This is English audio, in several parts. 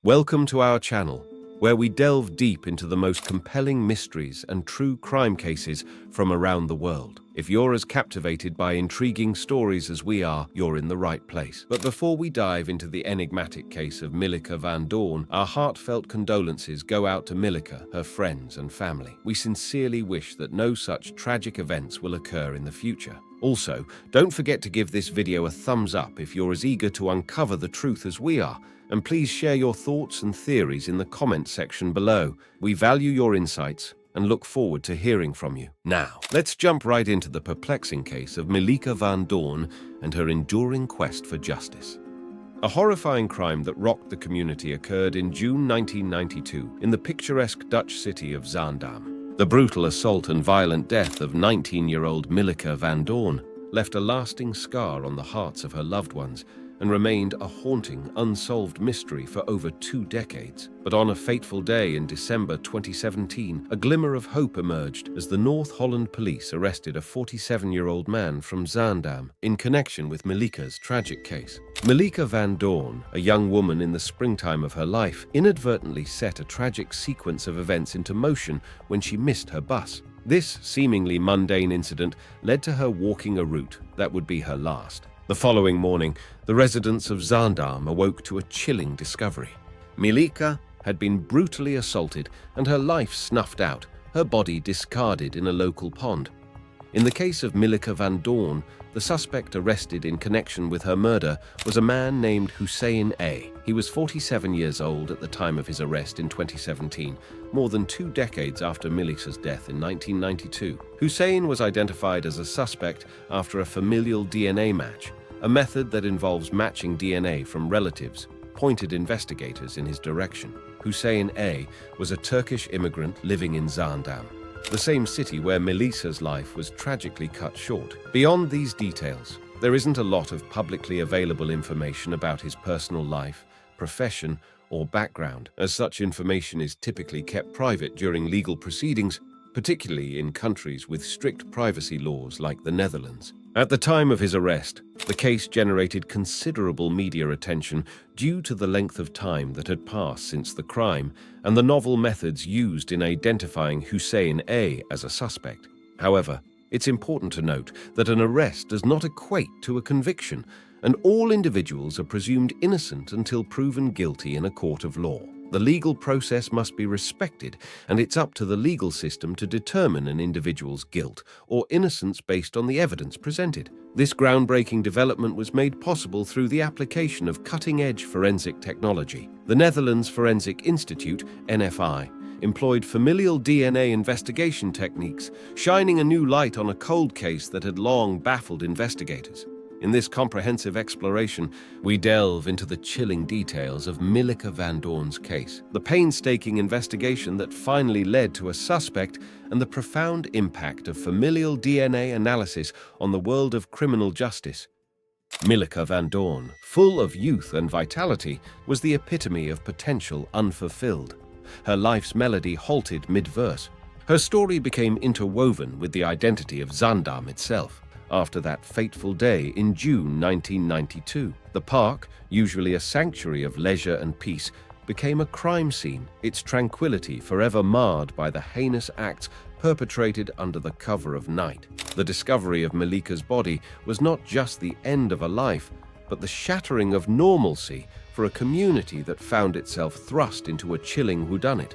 Welcome to our channel, where we delve deep into the most compelling mysteries and true crime cases from around the world. If you're as captivated by intriguing stories as we are, you're in the right place. But before we dive into the enigmatic case of Milica Van Doorn, our heartfelt condolences go out to Milica, her friends and family. We sincerely wish that no such tragic events will occur in the future. Also, don't forget to give this video a thumbs up if you're as eager to uncover the truth as we are. And please share your thoughts and theories in the comment section below. We value your insights and look forward to hearing from you. Now, let's jump right into the perplexing case of Milica Van Doorn and her enduring quest for justice. A horrifying crime that rocked the community occurred in June 1992 in the picturesque Dutch city of Zaandam. The brutal assault and violent death of 19-year-old Milica Van Doorn left a lasting scar on the hearts of her loved ones and remained a haunting, unsolved mystery for over 2 decades. But on a fateful day in December 2017, a glimmer of hope emerged as the North Holland police arrested a 47-year-old man from Zaandam in connection with Milica's tragic case. Milica Van Doorn, a young woman in the springtime of her life, inadvertently set a tragic sequence of events into motion when she missed her bus. This seemingly mundane incident led to her walking a route that would be her last. The following morning, the residents of Zaandam awoke to a chilling discovery. Milica had been brutally assaulted and her life snuffed out, her body discarded in a local pond. In the case of Milica Van Doorn, the suspect arrested in connection with her murder was a man named Hussein A. He was 47 years old at the time of his arrest in 2017, more than 2 decades after Milica's death in 1992. Hussein was identified as a suspect after a familial DNA match, a method that involves matching DNA from relatives, pointed investigators in his direction. Hussein A. was a Turkish immigrant living in Zaandam, the same city where Milica's life was tragically cut short. Beyond these details, there isn't a lot of publicly available information about his personal life, profession, or background, as such information is typically kept private during legal proceedings, particularly in countries with strict privacy laws like the Netherlands. At the time of his arrest, the case generated considerable media attention due to the length of time that had passed since the crime and the novel methods used in identifying Hussein A. as a suspect. However, it's important to note that an arrest does not equate to a conviction, and all individuals are presumed innocent until proven guilty in a court of law. The legal process must be respected, and it's up to the legal system to determine an individual's guilt or innocence based on the evidence presented. This groundbreaking development was made possible through the application of cutting-edge forensic technology. The Netherlands Forensic Institute, NFI, employed familial DNA investigation techniques, shining a new light on a cold case that had long baffled investigators. In this comprehensive exploration, we delve into the chilling details of Milica Van Doorn's case, the painstaking investigation that finally led to a suspect, and the profound impact of familial DNA analysis on the world of criminal justice. Milica Van Doorn, full of youth and vitality, was the epitome of potential unfulfilled. Her life's melody halted mid-verse. Her story became interwoven with the identity of Zaandam itself. After that fateful day in June 1992, the park, usually a sanctuary of leisure and peace, became a crime scene, its tranquility forever marred by the heinous acts perpetrated under the cover of night. The discovery of Milica's body was not just the end of a life, but the shattering of normalcy for a community that found itself thrust into a chilling whodunit,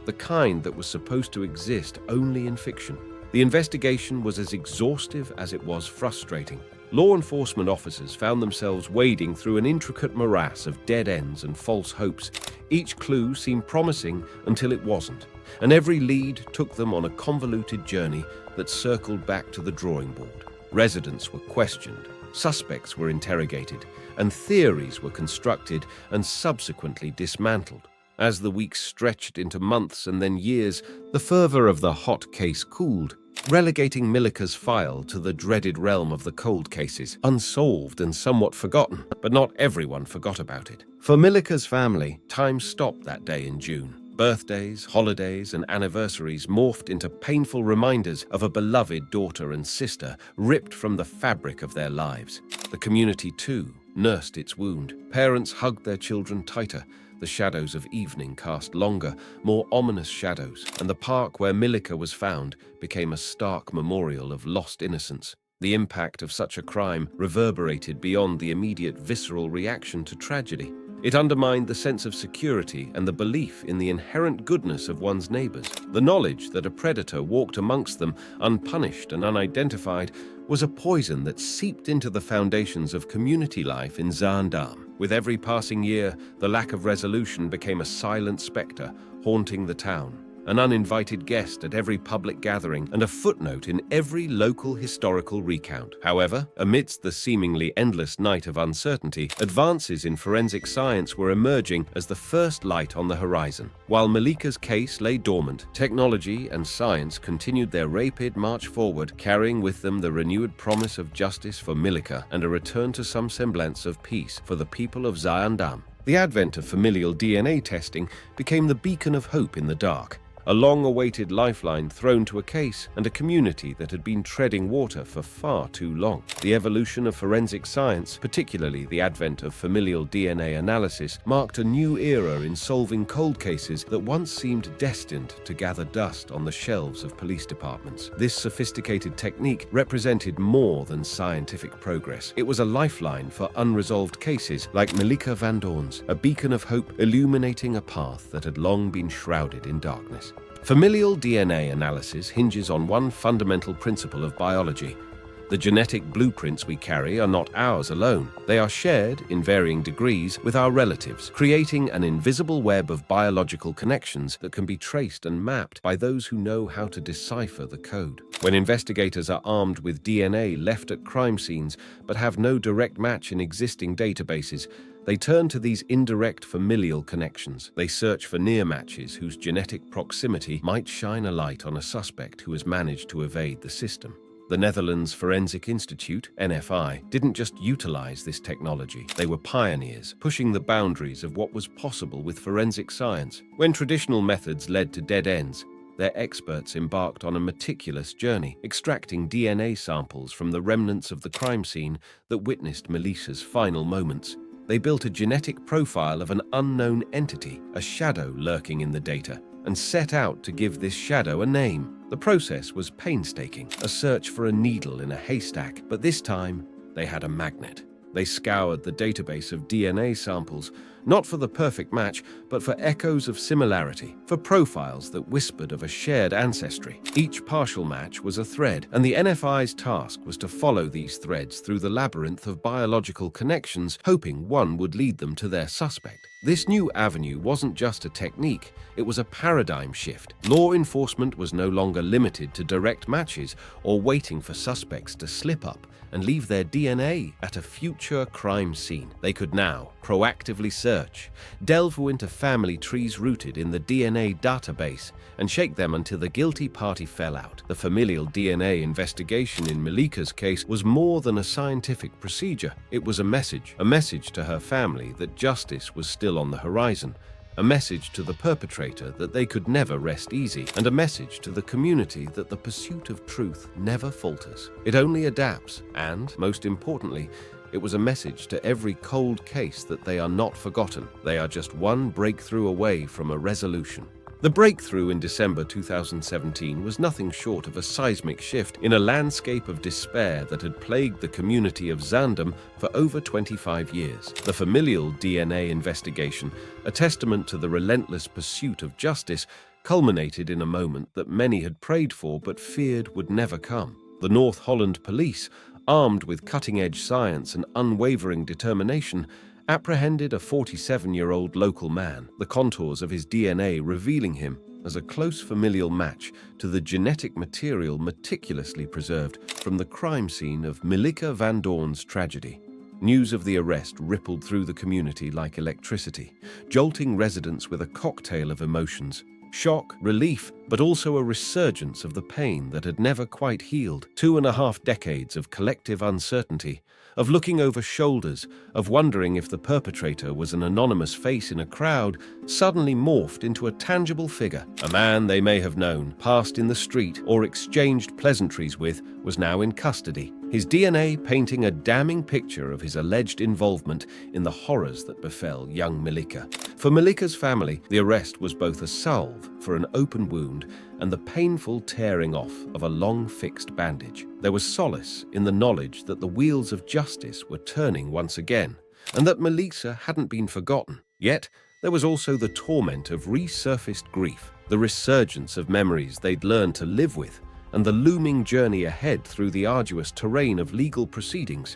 the kind that was supposed to exist only in fiction. The investigation was as exhaustive as it was frustrating. Law enforcement officers found themselves wading through an intricate morass of dead ends and false hopes. Each clue seemed promising until it wasn't, and every lead took them on a convoluted journey that circled back to the drawing board. Residents were questioned, suspects were interrogated, and theories were constructed and subsequently dismantled. As the weeks stretched into months and then years, the fervor of the hot case cooled, relegating Milica's file to the dreaded realm of the cold cases, unsolved and somewhat forgotten. But not everyone forgot about it. For Milica's family, time stopped that day in June. Birthdays, holidays, and anniversaries morphed into painful reminders of a beloved daughter and sister ripped from the fabric of their lives. The community, too, nursed its wound. Parents hugged their children tighter, The shadows of evening cast longer, more ominous shadows, and the park where Milica was found became a stark memorial of lost innocence. The impact of such a crime reverberated beyond the immediate visceral reaction to tragedy. It undermined the sense of security and the belief in the inherent goodness of one's neighbors. The knowledge that a predator walked amongst them, unpunished and unidentified, was a poison that seeped into the foundations of community life in Zaandam. With every passing year, the lack of resolution became a silent specter haunting the town, an uninvited guest at every public gathering and a footnote in every local historical recount. However, amidst the seemingly endless night of uncertainty, advances in forensic science were emerging as the first light on the horizon. While Milica's case lay dormant, technology and science continued their rapid march forward, carrying with them the renewed promise of justice for Milica and a return to some semblance of peace for the people of Zaandam. The advent of familial DNA testing became the beacon of hope in the dark, a long-awaited lifeline thrown to a case and a community that had been treading water for far too long. The evolution of forensic science, particularly the advent of familial DNA analysis, marked a new era in solving cold cases that once seemed destined to gather dust on the shelves of police departments. This sophisticated technique represented more than scientific progress. It was a lifeline for unresolved cases like Milica Van Doorn's, a beacon of hope illuminating a path that had long been shrouded in darkness. Familial DNA analysis hinges on one fundamental principle of biology. The genetic blueprints we carry are not ours alone. They are shared, in varying degrees, with our relatives, creating an invisible web of biological connections that can be traced and mapped by those who know how to decipher the code. When investigators are armed with DNA left at crime scenes but have no direct match in existing databases, they turn to these indirect familial connections. They search for near matches whose genetic proximity might shine a light on a suspect who has managed to evade the system. The Netherlands Forensic Institute, NFI, didn't just utilize this technology. They were pioneers, pushing the boundaries of what was possible with forensic science. When traditional methods led to dead ends, their experts embarked on a meticulous journey, extracting DNA samples from the remnants of the crime scene that witnessed Milica's final moments. They built a genetic profile of an unknown entity, a shadow lurking in the data, and set out to give this shadow a name. The process was painstaking, a search for a needle in a haystack, but this time they had a magnet. They scoured the database of DNA samples, not for the perfect match, but for echoes of similarity, for profiles that whispered of a shared ancestry. Each partial match was a thread, and the NFI's task was to follow these threads through the labyrinth of biological connections, hoping one would lead them to their suspect. This new avenue wasn't just a technique, it was a paradigm shift. Law enforcement was no longer limited to direct matches or waiting for suspects to slip up and leave their DNA at a future crime scene. They could now proactively search, delve into family trees rooted in the DNA database, and shake them until the guilty party fell out. The familial DNA investigation in Milica's case was more than a scientific procedure. It was a message to her family that justice was still on the horizon, a message to the perpetrator that they could never rest easy, and a message to the community that the pursuit of truth never falters. It only adapts, and, most importantly, it was a message to every cold case that they are not forgotten. They are just one breakthrough away from a resolution. The breakthrough in December 2017 was nothing short of a seismic shift in a landscape of despair that had plagued the community of Zaandam for over 25 years. The familial DNA investigation, a testament to the relentless pursuit of justice, culminated in a moment that many had prayed for but feared would never come. The North Holland police, armed with cutting-edge science and unwavering determination, apprehended a 47-year-old local man, the contours of his DNA revealing him as a close familial match to the genetic material meticulously preserved from the crime scene of Milica Van Doorn's tragedy. News of the arrest rippled through the community like electricity, jolting residents with a cocktail of emotions. Shock, relief, but also a resurgence of the pain that had never quite healed. 2.5 decades of collective uncertainty, of looking over shoulders, of wondering if the perpetrator was an anonymous face in a crowd, suddenly morphed into a tangible figure. A man they may have known, passed in the street, or exchanged pleasantries with, was now in custody, his DNA painting a damning picture of his alleged involvement in the horrors that befell young Milica. For Milica's family, the arrest was both a salve for an open wound and the painful tearing off of a long fixed bandage. There was solace in the knowledge that the wheels of justice were turning once again, and that Milica hadn't been forgotten. Yet, there was also the torment of resurfaced grief, the resurgence of memories they'd learned to live with, and the looming journey ahead through the arduous terrain of legal proceedings.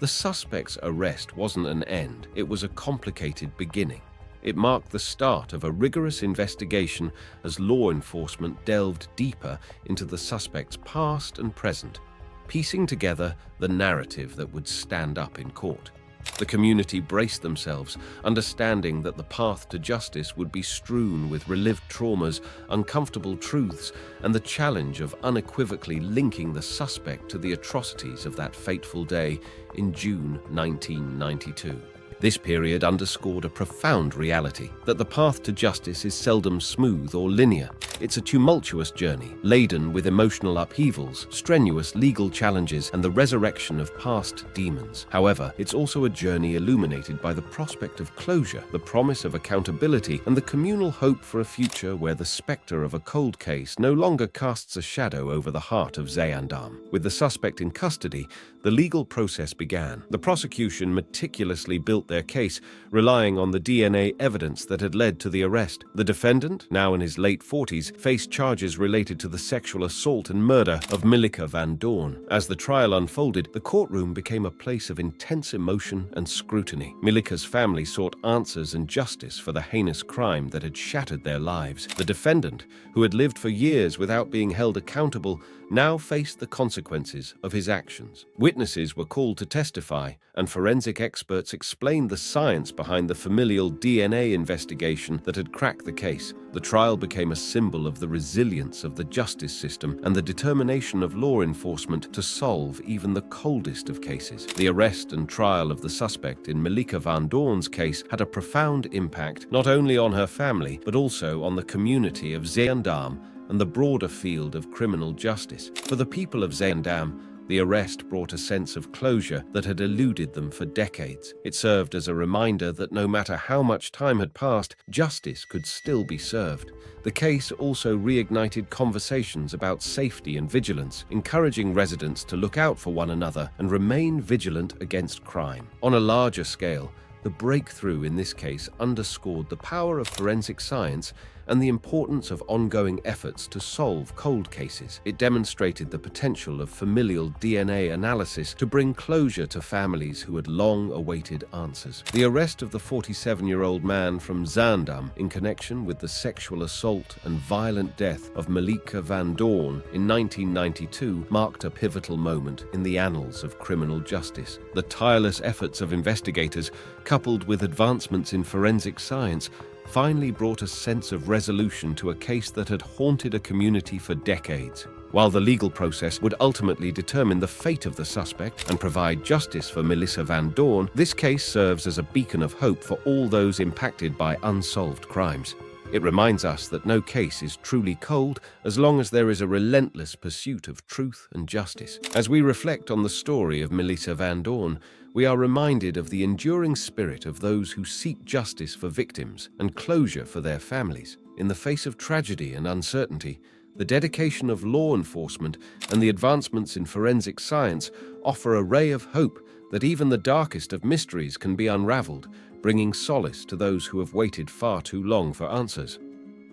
The suspect's arrest wasn't an end, it was a complicated beginning. It marked the start of a rigorous investigation as law enforcement delved deeper into the suspect's past and present, piecing together the narrative that would stand up in court. The community braced themselves, understanding that the path to justice would be strewn with relived traumas, uncomfortable truths, and the challenge of unequivocally linking the suspect to the atrocities of that fateful day in June 1992. This period underscored a profound reality, that the path to justice is seldom smooth or linear. It's a tumultuous journey, laden with emotional upheavals, strenuous legal challenges, and the resurrection of past demons. However, it's also a journey illuminated by the prospect of closure, the promise of accountability, and the communal hope for a future where the specter of a cold case no longer casts a shadow over the heart of Zaandam. With the suspect in custody, the legal process began. The prosecution meticulously built their case, relying on the DNA evidence that had led to the arrest. The defendant, now in his late 40s, faced charges related to the sexual assault and murder of Milica Van Doorn. As the trial unfolded, the courtroom became a place of intense emotion and scrutiny. Milica's family sought answers and justice for the heinous crime that had shattered their lives. The defendant, who had lived for years without being held accountable, now faced the consequences of his actions. Witnesses were called to testify, and forensic experts explained the science behind the familial DNA investigation that had cracked the case. The trial became a symbol of the resilience of the justice system and the determination of law enforcement to solve even the coldest of cases. The arrest and trial of the suspect in Milica Van Doorn's case had a profound impact not only on her family, but also on the community of Zaandam and the broader field of criminal justice. For the people of Zaandam, the arrest brought a sense of closure that had eluded them for decades. It served as a reminder that no matter how much time had passed, justice could still be served. The case also reignited conversations about safety and vigilance, encouraging residents to look out for one another and remain vigilant against crime. On a larger scale, the breakthrough in this case underscored the power of forensic science and the importance of ongoing efforts to solve cold cases. It demonstrated the potential of familial DNA analysis to bring closure to families who had long awaited answers. The arrest of the 47-year-old man from Zaandam in connection with the sexual assault and violent death of Milica Van Doorn in 1992 marked a pivotal moment in the annals of criminal justice. The tireless efforts of investigators, coupled with advancements in forensic science, finally brought a sense of resolution to a case that had haunted a community for decades. While the legal process would ultimately determine the fate of the suspect and provide justice for Milica Van Doorn, this case serves as a beacon of hope for all those impacted by unsolved crimes. It reminds us that no case is truly cold as long as there is a relentless pursuit of truth and justice. As we reflect on the story of Milica Van Doorn, we are reminded of the enduring spirit of those who seek justice for victims and closure for their families. In the face of tragedy and uncertainty, the dedication of law enforcement and the advancements in forensic science offer a ray of hope that even the darkest of mysteries can be unraveled, bringing solace to those who have waited far too long for answers.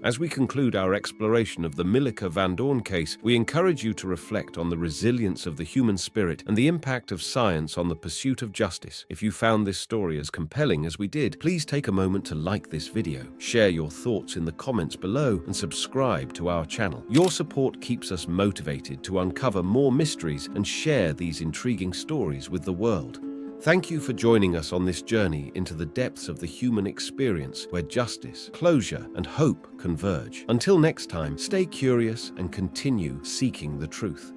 As we conclude our exploration of the Milica Van Doorn case, we encourage you to reflect on the resilience of the human spirit and the impact of science on the pursuit of justice. If you found this story as compelling as we did, please take a moment to like this video, share your thoughts in the comments below, and subscribe to our channel. Your support keeps us motivated to uncover more mysteries and share these intriguing stories with the world. Thank you for joining us on this journey into the depths of the human experience where justice, closure, and hope converge. Until next time, stay curious and continue seeking the truth.